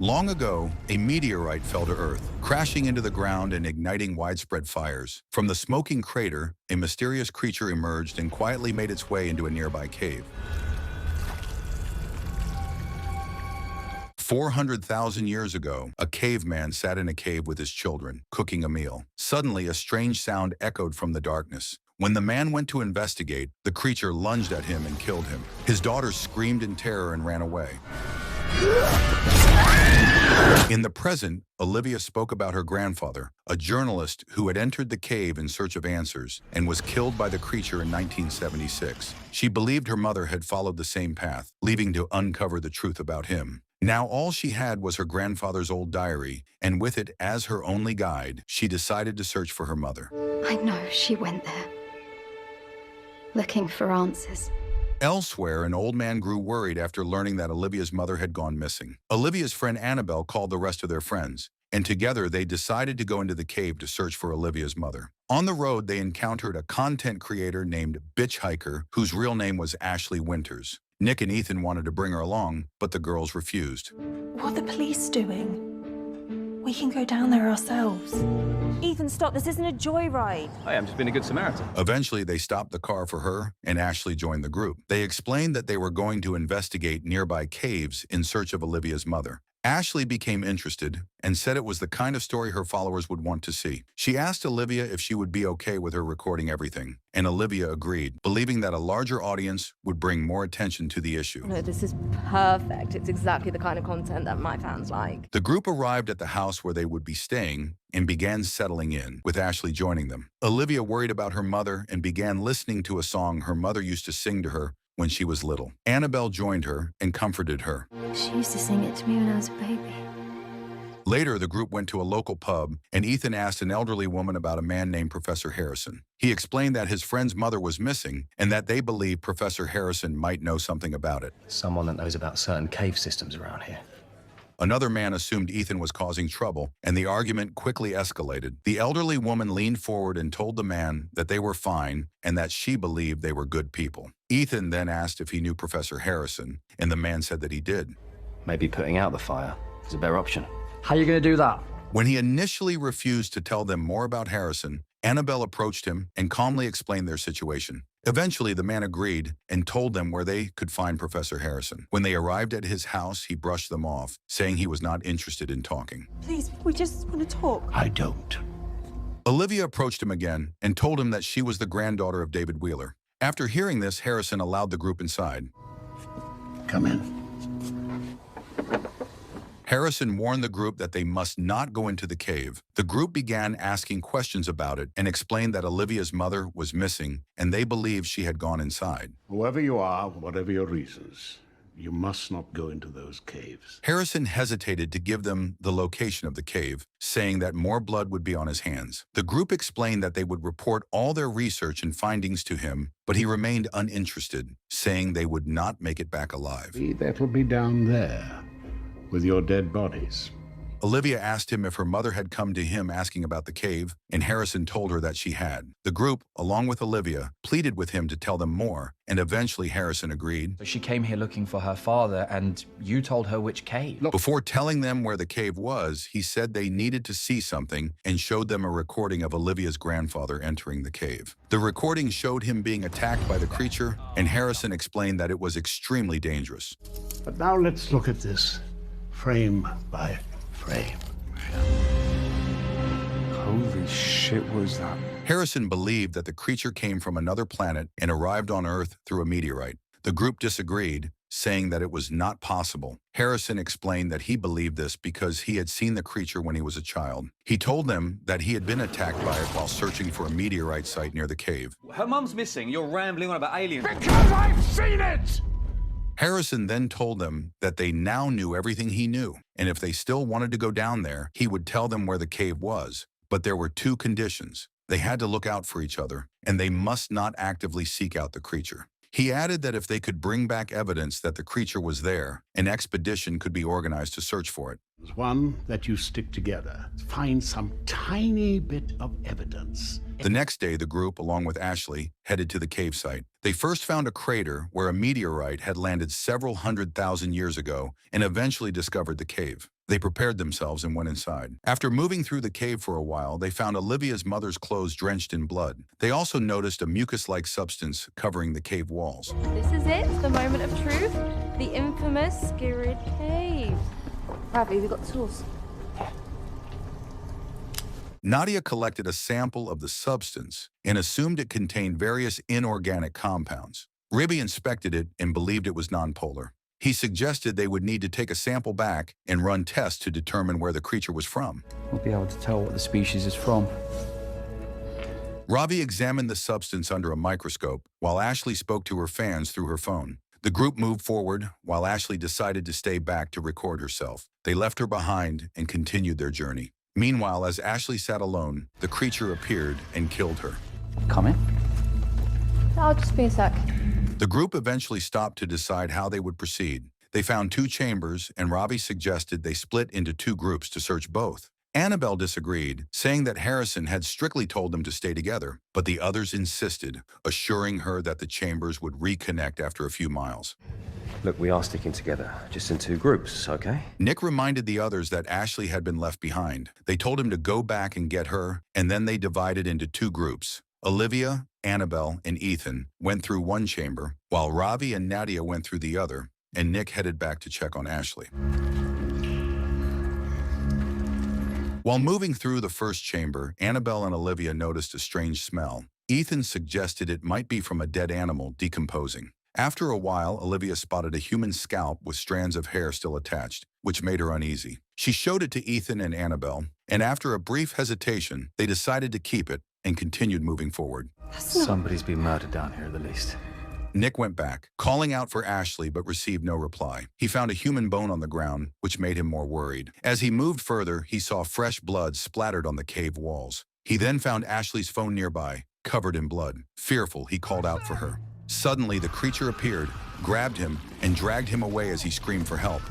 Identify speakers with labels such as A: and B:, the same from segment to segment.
A: Long ago, a meteorite fell to Earth, crashing into the ground and igniting widespread fires. From the smoking crater, a mysterious creature emerged and quietly made its way into a nearby cave. 400,000 years ago, a caveman sat in a cave with his children, cooking a meal. Suddenly, a strange sound echoed from the darkness. When the man went to investigate, the creature lunged at him and killed him. His daughters screamed in terror and ran away. In the present, Olivia spoke about her grandfather, a journalist who had entered the cave in search of answers and was killed by the creature in 1976. She believed her mother had followed the same path, leaving to uncover the truth about him. Now all she had was her grandfather's old diary, and with it as her only guide, she decided to search for her mother.
B: I know she went there, looking for answers.
A: Elsewhere, an old man grew worried after learning that Olivia's mother had gone missing. Olivia's friend Annabelle called the rest of their friends, and together they decided to go into the cave to search for Olivia's mother. On the road, they encountered a content creator named Bitch Hiker, whose real name was Ashley Winters. Nick and Ethan wanted to bring her along, but the girls refused.
C: What are the police doing? We can go down there ourselves.
D: Ethan, stop. This isn't a joyride.
E: Hi, I'm just being a good Samaritan.
A: Eventually, they stopped the car for her, and Ashley joined the group. They explained that they were going to investigate nearby caves in search of Olivia's mother. Ashley became interested and said it was the kind of story her followers would want to see. She asked Olivia if she would be okay with her recording everything, and Olivia agreed, believing that a larger audience would bring more attention to the issue.
D: No, this is perfect. It's exactly the kind of content that my fans like.
A: The group arrived at the house where they would be staying and began settling in, with Ashley joining them. Olivia worried about her mother and began listening to a song her mother used to sing to her when she was little. Annabelle joined her and comforted her.
B: She used to sing it to me when I was a baby.
A: Later, the group went to a local pub, and Ethan asked an elderly woman about a man named Professor Harrison. He explained that his friend's mother was missing and that they believed Professor Harrison might know something about it.
E: Someone that knows about certain cave systems around here.
A: Another man assumed Ethan was causing trouble, and the argument quickly escalated. The elderly woman leaned forward and told the man that they were fine and that she believed they were good people. Ethan then asked if he knew Professor Harrison, and the man said that he did.
E: Maybe putting out the fire is a better option.
F: How are you going to do that?
A: When he initially refused to tell them more about Harrison, Annabelle approached him and calmly explained their situation. Eventually, the man agreed and told them where they could find Professor Harrison. When they arrived at his house, he brushed them off, saying he was not interested in talking.
C: Please, we just want to talk.
G: I don't.
A: Olivia approached him again and told him that she was the granddaughter of David Wheeler. After hearing this, Harrison allowed the group inside.
G: Come in.
A: Harrison warned the group that they must not go into the cave. The group began asking questions about it and explained that Olivia's mother was missing and they believed she had gone inside.
G: Whoever you are, whatever your reasons, you must not go into those caves.
A: Harrison hesitated to give them the location of the cave, saying that more blood would be on his hands. The group explained that they would report all their research and findings to him, but he remained uninterested, saying they would not make it back alive.
G: That'll be down there with your dead bodies.
A: Olivia asked him if her mother had come to him asking about the cave, and Harrison told her that she had. The group, along with Olivia, pleaded with him to tell them more, and eventually Harrison agreed.
F: So she came here looking for her father, and you told her which cave.
G: Look.
A: Before telling them where the cave was, he said they needed to see something and showed them a recording of Olivia's grandfather entering the cave. The recording showed him being attacked by the creature, and Harrison explained that it was extremely dangerous.
G: But now let's look at this frame by frame.
H: Holy shit, what is that?
A: Harrison believed that the creature came from another planet and arrived on Earth through a meteorite. The group disagreed, saying that it was not possible. Harrison explained that he believed this because he had seen the creature when he was a child. He told them that he had been attacked by it while searching for a meteorite site near the cave.
E: Her mum's missing. You're rambling on about aliens.
G: Because I've seen it!
A: Harrison then told them that they now knew everything he knew, and if they still wanted to go down there, he would tell them where the cave was. But there were two conditions. They had to look out for each other, and they must not actively seek out the creature. He added that if they could bring back evidence that the creature was there, an expedition could be organized to search for it.
G: There's one that you stick together. Find some tiny bit of evidence.
A: The next day, the group, along with Ashley, headed to the cave site. They first found a crater where a meteorite had landed several 100,000 years ago and eventually discovered the cave. They prepared themselves and went inside. After moving through the cave for a while, they found Olivia's mother's clothes drenched in blood. They also noticed a mucus-like substance covering the cave walls.
D: This is it, the moment of truth. The infamous Skirrid Cave. Ravi, we got the tools.
A: Nadia collected a sample of the substance and assumed it contained various inorganic compounds. Ribby inspected it and believed it was nonpolar. He suggested they would need to take a sample back and run tests to determine where the creature was from.
F: We'll be able to tell what the species is from.
A: Ravi examined the substance under a microscope while Ashley spoke to her fans through her phone. The group moved forward while Ashley decided to stay back to record herself. They left her behind and continued their journey. Meanwhile, as Ashley sat alone, the creature appeared and killed her.
F: Come in.
D: I'll just be a sec.
A: The group eventually stopped to decide how they would proceed. They found 2 chambers, and Ravi suggested they split into 2 groups to search both. Annabelle disagreed, saying that Harrison had strictly told them to stay together, but the others insisted, assuring her that the chambers would reconnect after a few miles.
E: Look, we are sticking together, just in 2 groups, okay?
A: Nick reminded the others that Ashley had been left behind. They told him to go back and get her, and then they divided into 2 groups. Olivia, Annabelle, and Ethan went through one chamber, while Ravi and Nadia went through the other, and Nick headed back to check on Ashley. While moving through the first chamber, Annabelle and Olivia noticed a strange smell. Ethan suggested it might be from a dead animal decomposing. After a while, Olivia spotted a human scalp with strands of hair still attached, which made her uneasy. She showed it to Ethan and Annabelle, and after a brief hesitation, they decided to keep it and continued moving forward.
E: Somebody's been murdered down here at the least.
A: Nick went back, calling out for Ashley but received no reply. He found a human bone on the ground, which made him more worried. As he moved further, he saw fresh blood splattered on the cave walls. He then found Ashley's phone nearby, covered in blood. Fearful, he called out for her. Suddenly, the creature appeared, grabbed him, and dragged him away as he screamed for help.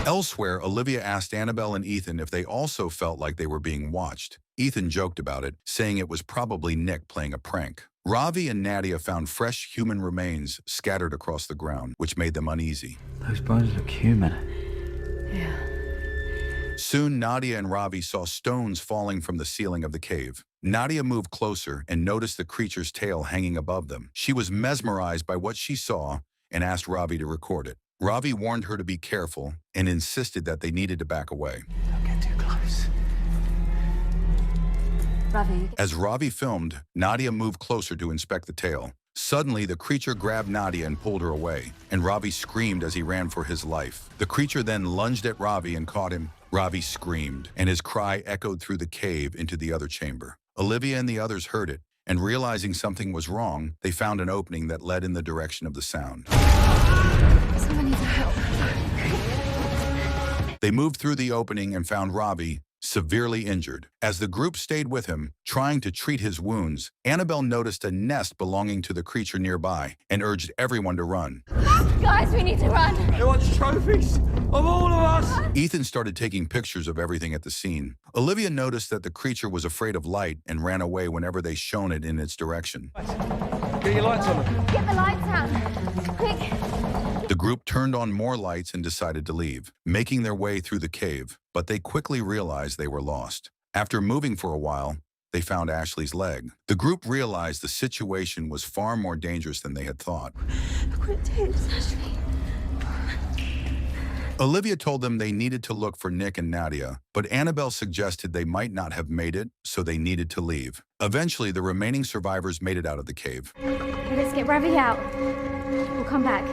A: Elsewhere, Olivia asked Annabelle and Ethan if they also felt like they were being watched. Ethan joked about it, saying it was probably Nick playing a prank. Ravi and Nadia found fresh human remains scattered across the ground, which made them uneasy.
E: Those bones look human.
A: Soon, Nadia and Ravi saw stones falling from the ceiling of the cave. Nadia moved closer and noticed the creature's tail hanging above them. She was mesmerized by what she saw and asked Ravi to record it. Ravi warned her to be careful and insisted that they needed to back away.
E: Don't get too close.
D: Ravi.
A: As Ravi filmed, Nadia moved closer to inspect the tail. Suddenly, the creature grabbed Nadia and pulled her away, and Ravi screamed as he ran for his life. The creature then lunged at Ravi and caught him. Ravi screamed, and his cry echoed through the cave into the other chamber. Olivia and the others heard it, and realizing something was wrong, they found an opening that led in the direction of the sound.
B: Someone needs help.
A: They moved through the opening and found Ravi severely injured. As the group stayed with him, trying to treat his wounds, Annabelle noticed a nest belonging to the creature nearby and urged everyone to run.
D: Guys, we need to run.
E: He wants trophies of all of us!
A: Ethan started taking pictures of everything at the scene. Olivia noticed that the creature was afraid of light and ran away whenever they shone it in its direction.
E: Get your lights on.
D: Get the lights on. Quick.
A: The group turned on more lights and decided to leave, making their way through the cave, but they quickly realized they were lost. After moving for a while, they found Ashley's leg. The group realized the situation was far more dangerous than they had thought.
C: Look what it did, Ashley.
A: Olivia told them they needed to look for Nick and Nadia, but Annabelle suggested they might not have made it, so they needed to leave. Eventually, the remaining survivors made it out of the cave.
D: Let's get Ravi out. We'll come back.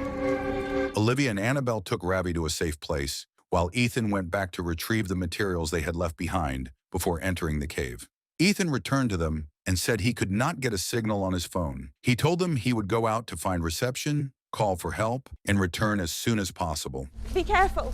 A: Olivia and Annabelle took Ravi to a safe place, while Ethan went back to retrieve the materials they had left behind before entering the cave. Ethan returned to them and said he could not get a signal on his phone. He told them he would go out to find reception, call for help, and return as soon as possible.
C: Be careful.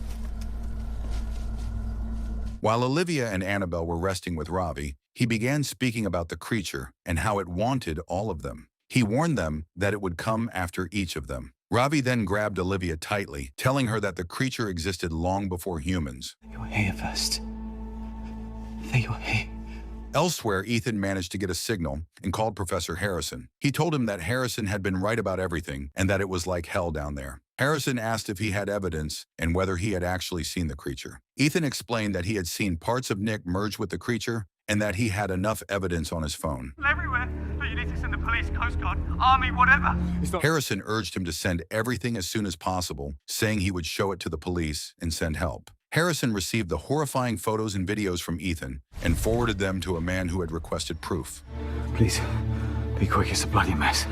A: While Olivia and Annabelle were resting with Ravi, he began speaking about the creature and how it wanted all of them. He warned them that it would come after each of them. Ravi then grabbed Olivia tightly, telling her that the creature existed long before humans.
E: You're here first. There you're here.
A: Elsewhere, Ethan managed to get a signal and called Professor Harrison. He told him that Harrison had been right about everything and that it was like hell down there. Harrison asked if he had evidence and whether he had actually seen the creature. Ethan explained that he had seen parts of Nick merge with the creature and that he had enough evidence on his phone.
I: Everywhere. But you need to send the police, Coast Guard, Army, whatever.
A: Harrison urged him to send everything as soon as possible, saying he would show it to the police and send help. Harrison received the horrifying photos and videos from Ethan and forwarded them to a man who had requested proof.
J: Please, be quick, it's a bloody mess.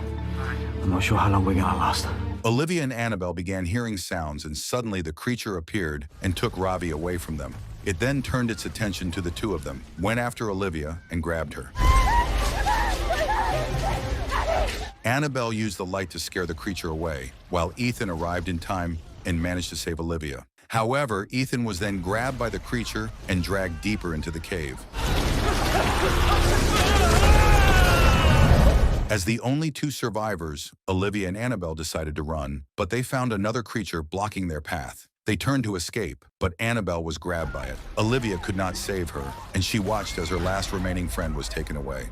J: I'm not sure how long we're gonna last.
A: Olivia and Annabelle began hearing sounds, and suddenly the creature appeared and took Ravi away from them. It then turned its attention to the two of them, went after Olivia, and grabbed her. Annabelle used the light to scare the creature away, while Ethan arrived in time and managed to save Olivia. However, Ethan was then grabbed by the creature and dragged deeper into the cave. As the only two survivors, Olivia and Annabelle decided to run, but they found another creature blocking their path. They turned to escape, but Annabelle was grabbed by it. Olivia could not save her, and she watched as her last remaining friend was taken away.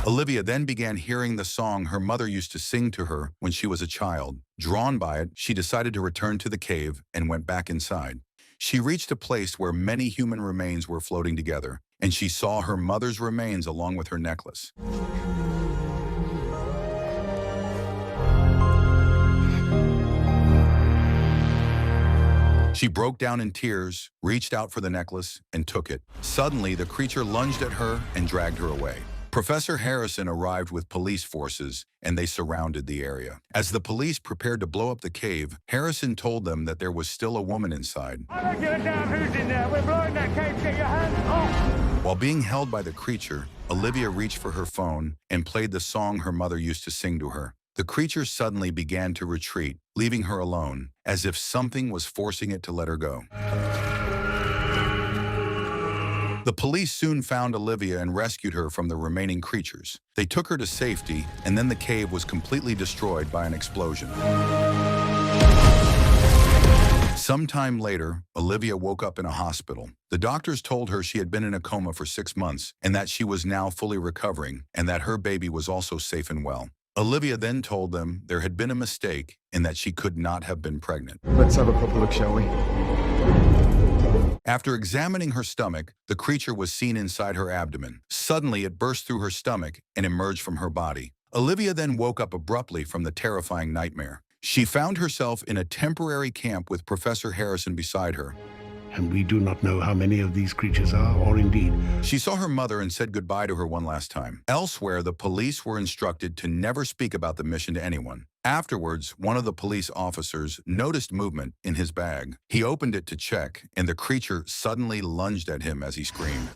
A: Olivia then began hearing the song her mother used to sing to her when she was a child. Drawn by it, she decided to return to the cave and went back inside. She reached a place where many human remains were floating together, and she saw her mother's remains along with her necklace. She broke down in tears, reached out for the necklace, and took it. Suddenly, the creature lunged at her and dragged her away. Professor Harrison arrived with police forces, and they surrounded the area. As the police prepared to blow up the cave, Harrison told them that there was still a woman inside.
I: I don't give a damn who's in there. We're blowing that cave. Get your hands off.
A: While being held by the creature, Olivia reached for her phone and played the song her mother used to sing to her. The creature suddenly began to retreat, leaving her alone, as if something was forcing it to let her go. The police soon found Olivia and rescued her from the remaining creatures. They took her to safety, and then the cave was completely destroyed by an explosion. Sometime later, Olivia woke up in a hospital. The doctors told her she had been in a coma for 6 months and that she was now fully recovering and that her baby was also safe and well. Olivia then told them there had been a mistake and that she could not have been pregnant.
H: Let's have a proper look, shall we?
A: After examining her stomach, the creature was seen inside her abdomen. Suddenly, it burst through her stomach and emerged from her body. Olivia then woke up abruptly from the terrifying nightmare. She found herself in a temporary camp with Professor Harrison beside her.
G: And we do not know how many of these creatures are, or indeed.
A: She saw her mother and said goodbye to her one last time. Elsewhere, the police were instructed to never speak about the mission to anyone. Afterwards, one of the police officers noticed movement in his bag. He opened it to check, and the creature suddenly lunged at him as he screamed.